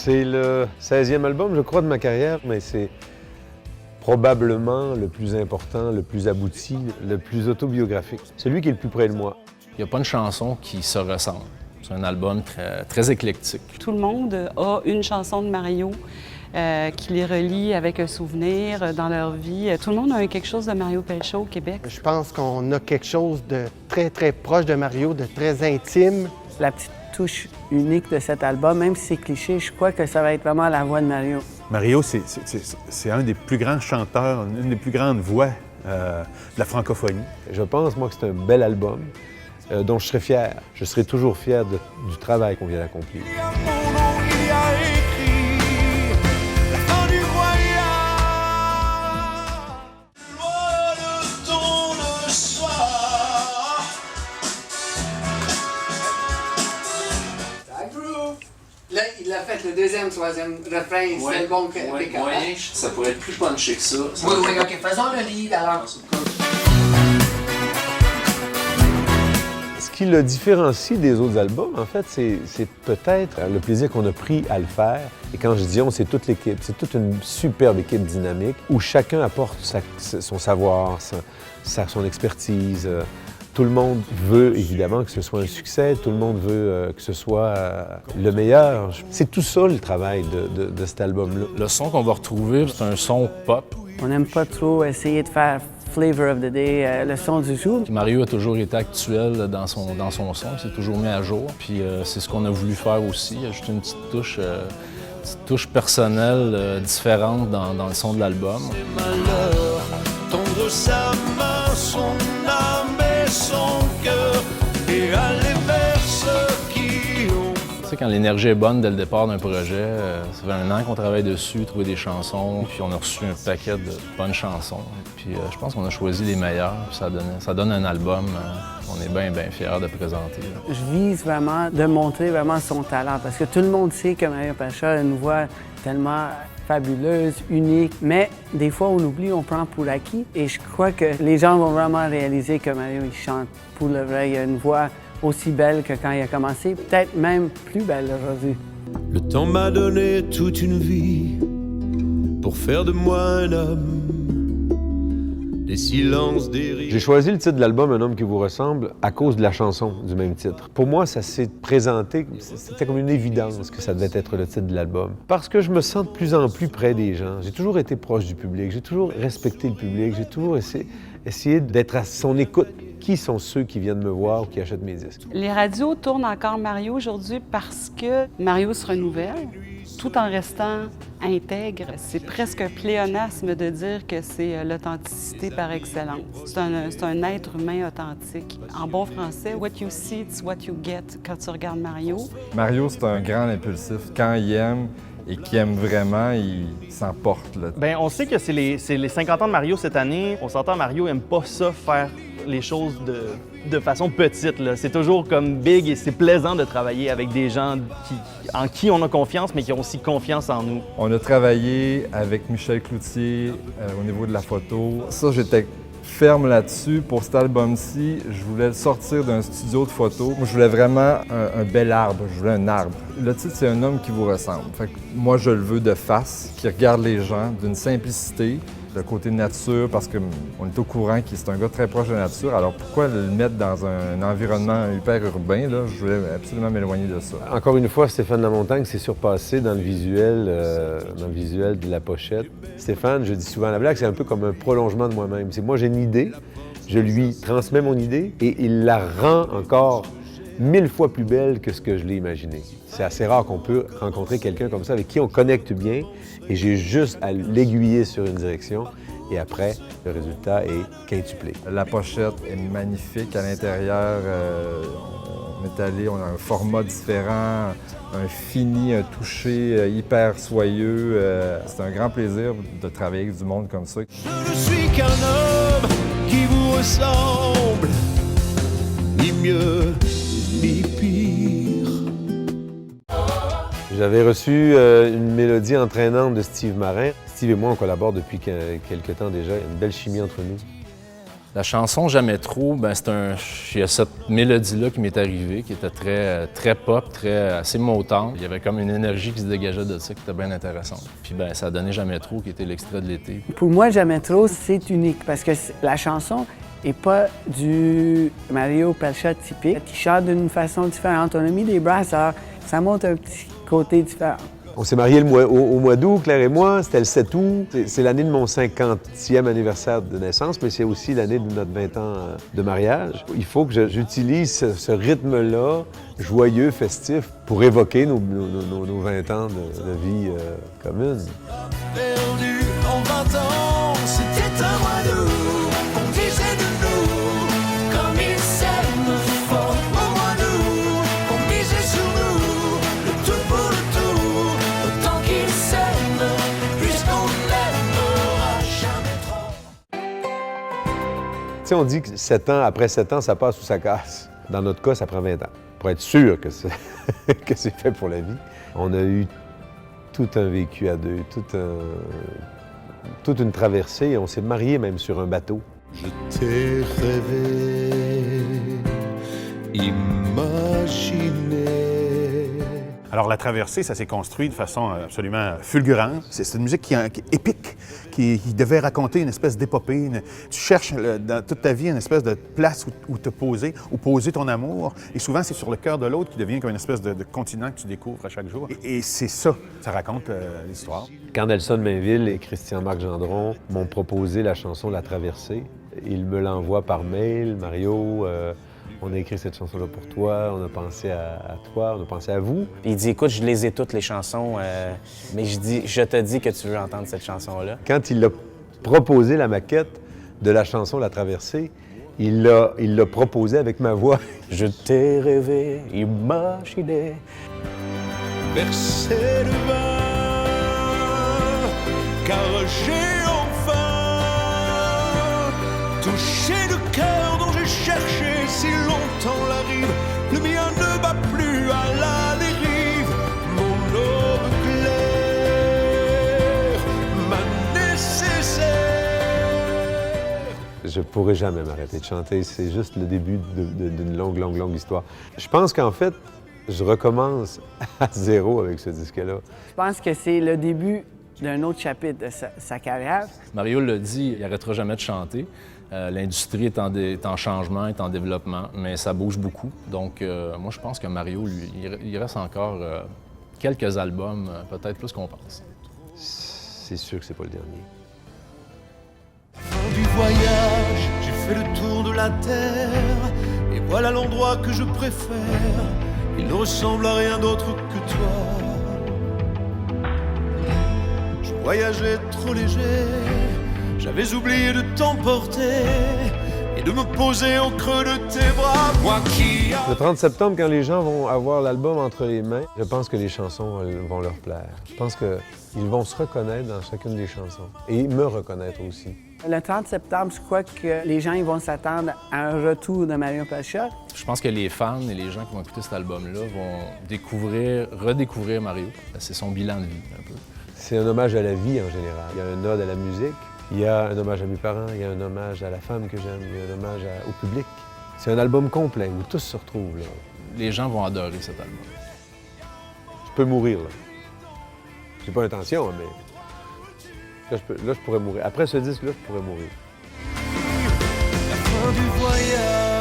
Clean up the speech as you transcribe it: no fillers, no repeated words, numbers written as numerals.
C'est le 16e album, je crois, de ma carrière, mais c'est probablement le plus important, le plus abouti, le plus autobiographique. Celui qui est le plus près de moi. Il n'y a pas une chanson qui se ressemble. C'est un album très éclectique. Tout le monde a une chanson de Mario qui les relie avec un souvenir dans leur vie. Tout le monde a quelque chose de Mario Pelchat au Québec. Je pense qu'on a quelque chose de très proche de Mario, de très intime. La petite touche unique de cet album, même si c'est cliché, je crois que ça va être vraiment la voix de Mario. Mario, c'est un des plus grands chanteurs, une des plus grandes voix de la francophonie. Je pense, moi, que c'est un bel album dont je serai fier. Je serai toujours fier du travail qu'on vient d'accomplir. Là, il a fait le deuxième, troisième refrain, c'est bon que Moyen, ça pourrait être plus punché que ça. Oui, OK, faisons le lead alors. Ce qui le différencie des autres albums, en fait, c'est peut-être le plaisir qu'on a pris à le faire. Et quand je dis on, c'est toute l'équipe. C'est toute une superbe équipe dynamique où chacun apporte son savoir, son expertise. Tout le monde veut, évidemment, que ce soit un succès. Tout le monde veut que ce soit le meilleur. C'est tout ça, le travail de cet album-là. Le son qu'on va retrouver, c'est un son pop. On n'aime pas trop essayer de faire Flavor of the Day, le son du jour. Mario a toujours été actuel dans son son, il s'est toujours mis à jour. Puis c'est ce qu'on a voulu faire aussi, ajouter une petite touche personnelle différente dans le son de l'album. Tendre sa main, son âme et son cœur, et aller vers ceux qui ont. Tu sais, quand l'énergie est bonne dès le départ d'un projet, ça fait 1 an qu'on travaille dessus, trouver des chansons, puis on a reçu un paquet de bonnes chansons. Puis je pense qu'on a choisi les meilleures, puis ça donne un album qu'on est bien fiers de présenter. Je vise vraiment de montrer vraiment son talent, parce que tout le monde sait que Mario Pelchat a une voix tellement fabuleuse, unique, mais des fois on oublie, on prend pour acquis. Et je crois que les gens vont vraiment réaliser que Mario, il chante pour le vrai. Il a une voix aussi belle que quand il a commencé, peut-être même plus belle aujourd'hui. Le temps m'a donné toute une vie pour faire de moi un homme. Des silences, des rires. J'ai choisi le titre de l'album « Un homme qui vous ressemble » à cause de la chanson du même titre. Pour moi, ça s'est présenté, c'était comme une évidence que ça devait être le titre de l'album. Parce que je me sens de plus en plus près des gens. J'ai toujours été proche du public, j'ai toujours respecté le public, j'ai toujours essayé d'être à son écoute. Qui sont ceux qui viennent me voir ou qui achètent mes disques? Les radios tournent encore Mario aujourd'hui parce que Mario se renouvelle, tout en restant intègre. C'est presque un pléonasme de dire que c'est l'authenticité par excellence. C'est un être humain authentique. En bon français, what you see, it's what you get quand tu regardes Mario. Mario, c'est un grand impulsif. Quand il aime et qu'il aime vraiment, il s'emporte. Bien, on sait que c'est les 50 ans de Mario cette année. On s'entend, Mario aime pas ça, faire les choses de façon petite. C'est toujours comme big et c'est plaisant de travailler avec des gens en qui on a confiance, mais qui ont aussi confiance en nous. On a travaillé avec Michel Cloutier au niveau de la photo. Ça, j'étais ferme là-dessus. Pour cet album-ci, je voulais le sortir d'un studio de photo. Moi, je voulais vraiment un bel arbre. Je voulais un arbre. Le titre, c'est « Un homme qui vous ressemble ». Fait que moi, je le veux de face, qui regarde les gens, d'une simplicité. Le côté nature, parce qu'on est au courant qu'il c'est un gars très proche de la nature. Alors pourquoi le mettre dans un environnement hyper urbain, là? Je voulais absolument m'éloigner de ça. Encore une fois, Stéphane Lamontagne s'est surpassé dans le visuel de la pochette. Stéphane, je dis souvent à la blague, c'est un peu comme un prolongement de moi-même. C'est moi, j'ai une idée, je lui transmets mon idée et il la rend encore 1000 fois plus belle que ce que je l'ai imaginé. C'est assez rare qu'on peut rencontrer quelqu'un comme ça avec qui on connecte bien et j'ai juste à l'aiguiller sur une direction et après, le résultat est quintuplé. La pochette est magnifique. À l'intérieur, on est allé, on a un format différent, un fini, un toucher hyper soyeux. C'est un grand plaisir de travailler avec du monde comme ça. Je ne suis qu'un homme qui vous ressemble, ni mieux, ni pire. J'avais reçu une mélodie entraînante de Steve Marin. Steve et moi, on collabore depuis quelque temps déjà. Il y a une belle chimie entre nous. La chanson Jamais trop, il y a cette mélodie-là qui m'est arrivée, qui était très pop, assez montante. Il y avait comme une énergie qui se dégageait de ça, qui était bien intéressante. Puis ça a donné Jamais trop, qui était l'extrait de l'été. Pour moi, Jamais trop, c'est unique parce que la chanson n'est pas du Mario Pelchat typique. Il chante d'une façon différente. On a mis des brasseurs, ça montre un petit côté différent. On s'est mariés au mois d'août, Claire et moi, c'était le 7 août. C'est l'année de mon 50e anniversaire de naissance, mais c'est aussi l'année de notre 20 ans de mariage. Il faut que j'utilise ce rythme-là, joyeux, festif, pour évoquer nos 20 ans de vie commune. Perdu en 20 ans, c'était un mois d'août. On disait de nous, comme ils s'aiment fort au mois d'août. On misait sur nous, le tout pour le tout. Autant qu'ils s'aiment, puisqu'on n'aimera jamais trop. Tu sais, on dit que après 7 ans, ça passe ou ça casse. Dans notre cas, ça prend 20 ans. Pour être sûr que c'est fait pour la vie. On a eu tout un vécu à deux, toute une traversée, et on s'est mariés même sur un bateau. Je t'ai rêvé, imaginé. Alors, la traversée, ça s'est construit de façon absolument fulgurante. C'est une musique qui est épique, qui devait raconter une espèce d'épopée. Tu cherches dans toute ta vie une espèce de place où te poser, où poser ton amour. Et souvent, c'est sur le cœur de l'autre qui devient comme une espèce de continent que tu découvres à chaque jour. Et c'est ça raconte l'histoire. Quand Nelson Mainville et Christian-Marc Gendron m'ont proposé la chanson La Traversée, ils me l'envoient par mail. Mario, on a écrit cette chanson-là pour toi, on a pensé à toi, on a pensé à vous. Il dit, écoute, je les ai toutes, les chansons, mais je te dis que tu veux entendre cette chanson-là. Quand il a proposé la maquette de la chanson La Traversée, il l'a proposé avec ma voix. Je t'ai rêvé, imaginé. Verser le vin, car j'ai enfin touché le cœur dont j'ai cherché si longtemps la rive. Le mien ne bat plus à la dérive. Mon aube claire, ma nécessaire. Je pourrais jamais m'arrêter de chanter. C'est juste le début d'une longue histoire. Je pense qu'en fait, je recommence à zéro avec ce disque-là. Je pense que c'est le début d'un autre chapitre de sa carrière. Mario l'a dit, il n'arrêtera jamais de chanter. L'industrie est en changement, est en développement, mais ça bouge beaucoup. Donc, moi, je pense que Mario, lui, il reste encore quelques albums, peut-être plus qu'on pense. C'est sûr que c'est pas le dernier. Fin du voyage, j'ai fait le tour de la terre, et voilà l'endroit que je préfère. Il ne ressemble à rien d'autre que toi. Je voyageais trop léger, j'avais oublié de t'emporter et de me poser au creux de tes bras. Moi qui Le 30 septembre, quand les gens vont avoir l'album entre les mains, je pense que les chansons vont leur plaire. Je pense qu'ils vont se reconnaître dans chacune des chansons et me reconnaître aussi. Le 30 septembre, je crois que les gens ils vont s'attendre à un retour de Mario Pelchat. Je pense que les fans et les gens qui vont écouter cet album-là vont redécouvrir Mario. C'est son bilan de vie, un peu. C'est un hommage à la vie en général. Il y a un ode à la musique, il y a un hommage à mes parents, il y a un hommage à la femme que j'aime, il y a un hommage au public. C'est un album complet où tout se retrouve, là. Les gens vont adorer cet album. Je peux mourir, là. J'ai pas l'intention, mais là, je pourrais mourir. Après ce disque-là, je pourrais mourir. La fin du voyage.